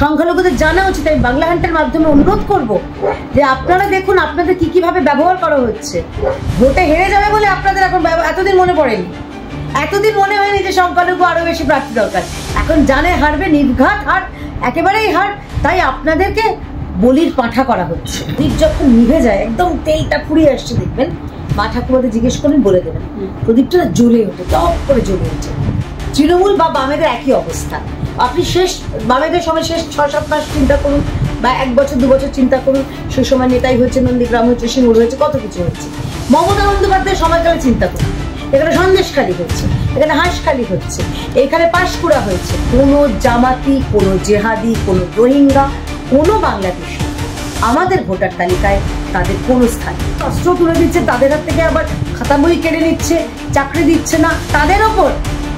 সংখ্যালঘুদের জানা উচিত। আমি বাংলা হান্টের মাধ্যমে অনুরোধ করব যে আপনারা দেখুন আপনাদের কিভাবে ব্যবহার করা হচ্ছে। ভোটে হেরে যাবে বলে আপনাদের এখন এতদিন মনে পড়েনি, এতদিন মনে হয়নি যে সংখ্যালঘু আরো বেশি প্রার্থী দরকার। এখন জানে হারবে, নির্ঘাত হার, একেবারেই হার। তাই আপনাদেরকে বলির পাঁঠা করা হচ্ছে। দীপ যখন নিভে যায়, একদম তেলটা ফুরিয়ে আসছে, দেখবেন মা ঠাকুমাদের জিজ্ঞেস করুন, বলে দেবেন প্রদীপটা জ্বলে ওঠে, টপ করে জ্বলে ওঠে। তৃণমূল বা বামেদের একই অবস্থা। আপনি বামেদের সময় শেষ 6-7 মাস চিন্তা করুন, বা 1 বছর 2 বছর চিন্তা করুন। সেই সময় নেতাই হয়েছে, নন্দীগ্রাম হয়েছে, সিঙ্গুর হয়েছে, কত কিছু হয়েছে। মমতা বন্দ্যোপাধ্যায়ের সময়কালে চিন্তা করুন, এখানে সন্দেশখালী হচ্ছে, এখানে হাঁসখালী হচ্ছে, এখানে পাঁশকুড়া হয়েছে। কোনো জামাতি, কোনো জেহাদি, কোনো রোহিঙ্গা, কোনো বাংলাদেশি আমাদের ভোটার তালিকায় তাদের কোনো স্থান। অস্ত্র তুলে দিচ্ছে, তাদের হাত থেকে আবার খাতা বই কেড়ে নিচ্ছে, চাকরি দিচ্ছে না, তাদের ওপর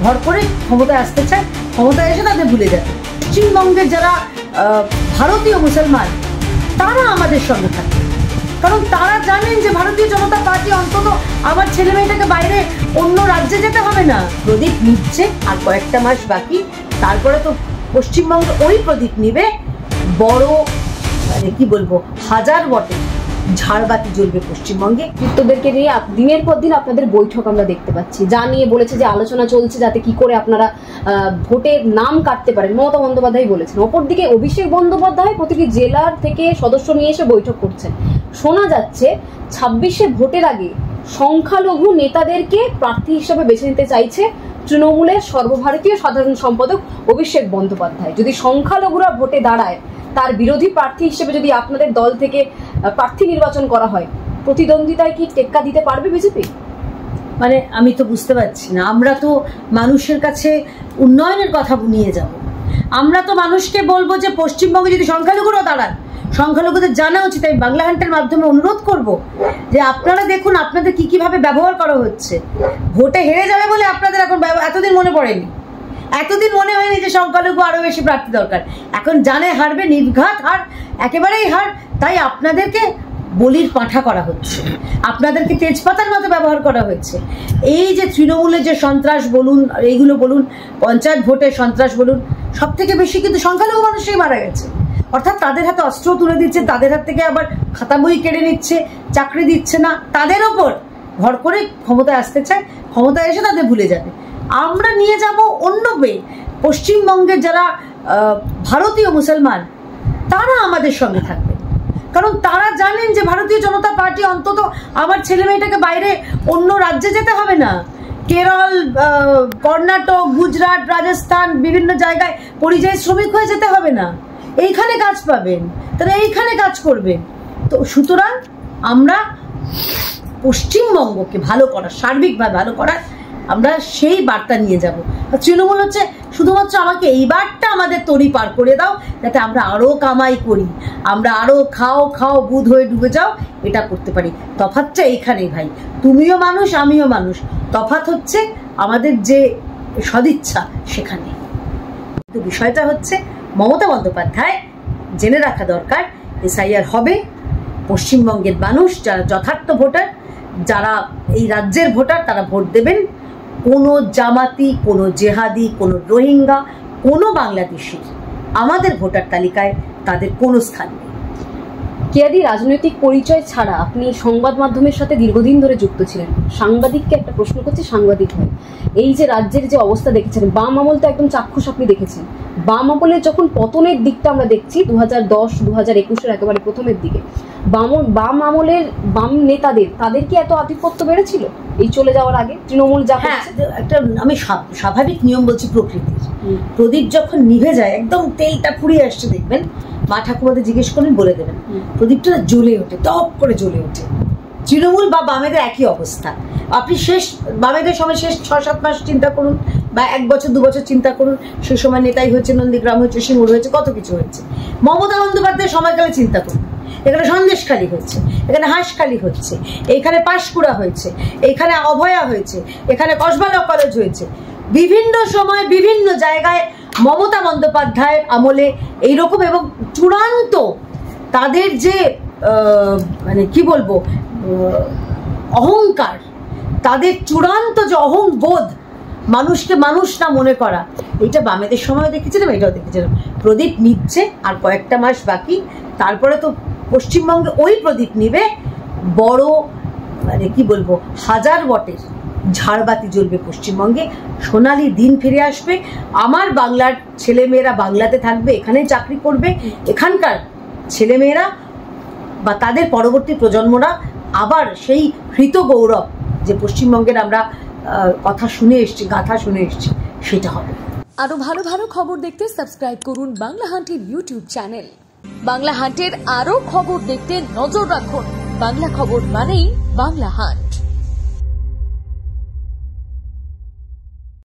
ভর করে ক্ষমতায় আসতে চায়। ক্ষমতায় এসে তাদের ভুলে যাবে। পশ্চিমবঙ্গের যারা ভারতীয় মুসলমান, তারা আমাদের সঙ্গে থাকে, কারণ তারা জানেন যে ভারতীয় জনতা পার্টি অন্তত আমার ছেলে মেয়েটাকে বাইরে অন্য রাজ্যে যেতে হবে না। প্রদীপ নিচ্ছে, আর কয়েকটা মাস বাকি, তারপরে তো পশ্চিমবঙ্গে ওই প্রদীপ নিবে বড়, মানে কি বলবো, হাজার বটে ঝাড়বাতি জ্বলবে পশ্চিমবঙ্গে। নেতৃত্বদেরকে নিয়ে দিনের পর দিন আপনাদের বৈঠক আমরা দেখতে পাচ্ছি, যা নিয়ে বলেছে যে আলোচনা চলছে যাতে কি করে আপনারা ভোটের নাম কাটতে পারেন। মমতা বন্দ্যোপাধ্যায় বলেছেন। অপরদিকে অভিষেক বন্দ্যোপাধ্যায় প্রতিটি জেলার থেকে সদস্য নিয়ে এসে বৈঠক করছেন। শোনা যাচ্ছে 26শে ভোটের আগে সংখ্যালঘু নেতাদেরকে প্রার্থী হিসেবে বেছে নিতে চাইছে তৃণমূলের সর্বভারতীয় সাধারণ সম্পাদক অভিষেক বন্দ্যোপাধ্যায়। যদি সংখ্যালঘুরা ভোটে দাঁড়ায়, তার বিরোধী প্রার্থী হিসেবে যদি আপনাদের দল থেকে প্রার্থী নির্বাচন করা হয়, প্রতিদ্বন্দ্বিতায় কি টেক্কা দিতে পারবে বিজেপি? মানে আমি তো বুঝতে পারছি না। আমরা তো মানুষের কাছে উন্নয়নের কথা নিয়ে যাব। আমরা তো মানুষকে বলবো যে পশ্চিমবঙ্গে যদি সংখ্যালঘুরাও দাঁড়ান, সংখ্যালঘুদের জানা উচিত। আমি বাংলা হান্টের মাধ্যমে অনুরোধ করব যে আপনারা দেখুন আপনাদের কিভাবে ব্যবহার করা হচ্ছে। ভোটে হেরে যাবে বলে আপনাদের এখন এতদিন মনে পড়েনি, এতদিন মনে হয়নি যে সংখ্যালঘু আরো বেশি প্রার্থী দরকার। এখন জানে হারবে, নির্ঘাত হার, একেবারেই হার। তাই আপনাদেরকে বলির পাঁঠা করা হচ্ছে, আপনাদেরকে তেজপাতার মতো ব্যবহার করা হয়েছে। এই যে তৃণমূলের যে সন্ত্রাস বলুন, এইগুলো বলুন, পঞ্চায়েত ভোটের সন্ত্রাস বলুন, সব থেকে বেশি কিন্তু সংখ্যালঘু মানুষই মারা গেছে। অর্থাৎ তাদের হাতে অস্ত্র তুলে দিচ্ছে, তাদের হাত থেকে আবার খাতা বই কেড়ে নিচ্ছে, চাকরি দিচ্ছে না, তাদের ওপর ভর করে ক্ষমতায় আসতে চায়। ক্ষমতায় এসে তাদের ভুলে যাবে। আমরা নিয়ে যাব অন্য বে। পশ্চিমবঙ্গের যারা ভারতীয় মুসলমান, তারা আমাদের সঙ্গে থাকবে, কারণ তারা জানেন যে ভারতীয় জনতা পার্টি অন্তত আমার ছেলে মেয়েটাকে বাইরে অন্য রাজ্যে যেতে হবে না। কেরল, কর্ণাটক, গুজরাট, রাজস্থান, বিভিন্ন জায়গায় পরিযায়ী শ্রমিক হয়ে যেতে হবে না। এইখানে কাজ পাবেন, তারা এইখানে কাজ করবেন। তো সুতরাং আমরা পশ্চিমবঙ্গকে ভালো করার, সার্বিকভাবে ভালো করার আমরা সেই বার্তা নিয়ে যাব। তৃণমূল হচ্ছে শুধুমাত্র আমাকে এই বারটা আমাদের তরি পার করে দাও, যাতে আমরা আরো কামাই করি, আমরা আরো খাও খাও বুধ হয়ে ডুবে যাও, এটা করতে পারি। তফাৎটা এইখানেই ভাই, তুমিও মানুষ, আমিও মানুষ। তফাৎ হচ্ছে আমাদের যে সদিচ্ছা সেখানে। কিন্তু বিষয়টা হচ্ছে মমতা বন্দ্যোপাধ্যায় জেনে রাখা দরকার, এসআইআর হবে। পশ্চিমবঙ্গের মানুষ যারা যথার্থ ভোটার, যারা এই রাজ্যের ভোটার, তারা ভোট দেবেন। কোনো জামাতি, কোনো জেহাদি, কোনো রোহিঙ্গা, কোনো বাংলাদেশি আমাদের ভোটার তালিকায় তাদের কোনো স্থান নেই। কেয়াদি, রাজনৈতিক পরিচয় ছাড়া আপনি সংবাদ মাধ্যমের সাথে দীর্ঘদিন ধরে যুক্ত ছিলেন। সাংবাদিককে একটা প্রশ্ন করছি, সাংবাদিক হয়ে এই যে রাজ্যের যে অবস্থা দেখেছেন, বাম আমল তো একদম চাক্ষুষ আপনি দেখেছেন। বাম আমলের যখন পতনের দিকটা আমরা দেখছি 2010-2021 একেবারে প্রথমের দিকে, বাম আমলের বাম নেতাদের, তাদের কি এত আধিপত্য বেড়েছিল এই চলে যাওয়ার আগে তৃণমূল? যা একটা আমি স্বাভাবিক নিয়ম বলছি প্রকৃতির। প্রদীপ যখন নিভে যায়, একদম তেলটা ফুরিয়ে আসছে, দেখবেন মা ঠাকুমাদের জিজ্ঞেস করুন, বলে দেবেন প্রদীপটা জ্বলে ওঠে, টপ করে জ্বলে ওঠে। তৃণমূল বা বামেদের একই অবস্থা। আপনি বামেদের সময় শেষ 6-7 মাস চিন্তা করুন, বা 1 বছর 2 বছর চিন্তা করুন। সেই সময় নেতাই হয়েছে, নন্দীগ্রাম হয়েছে, সিঙ্গুর হয়েছে, কত কিছু হয়েছে। মমতা বন্দ্যোপাধ্যায়ের সময়কালে চিন্তা করুন, এখানে সন্দেশখালী হচ্ছে, এখানে হাঁসখালী হচ্ছে, এইখানে পাঁশকুড়া হয়েছে, এইখানে অভয়া হয়েছে, এখানে কসবা ল কলেজ হয়েছে। বিভিন্ন সময় বিভিন্ন জায়গায় মমতা বন্দ্যোপাধ্যায়ের আমলে এইরকম, এবং চূড়ান্ত তাদের যে মানে কি বলবো অহংকার, তাদের চূড়ান্ত যে অহংবোধ, মানুষকে মানুষ না মনে করা, এটা বামেদের সময় দেখেছিলাম, এটাও দেখেছিলাম। প্রদীপ নিচ্ছে, আর কয়েকটা মাস বাকি, তারপরে তো পশ্চিমবঙ্গে ওই প্রদীপ নিবে বড়, মানে কি বলবো, 1000 ওয়াটের ঝাড়বাতি জ্বলবে পশ্চিমবঙ্গে। সোনালি দিন ফিরে আসবে। আমার বাংলার ছেলেমেয়েরা বাংলাতে থাকবে, এখানেই চাকরি করবে, এখানকার ছেলেমেয়েরা বা তাদের পরবর্তী প্রজন্মরা আবার সেই হৃত গৌরব যে পশ্চিমবঙ্গের আমরা কথা শুনে এসছি, গাথা শুনে এসছি, সেটা হবে। আরো ভালো ভালো খবর দেখতে সাবস্ক্রাইব করুন বাংলা হান্টের ইউটিউব চ্যানেল। বাংলা হান্টের আরো খবর দেখতে নজর রাখুন। বাংলা খবর মানেই বাংলা হান্ট।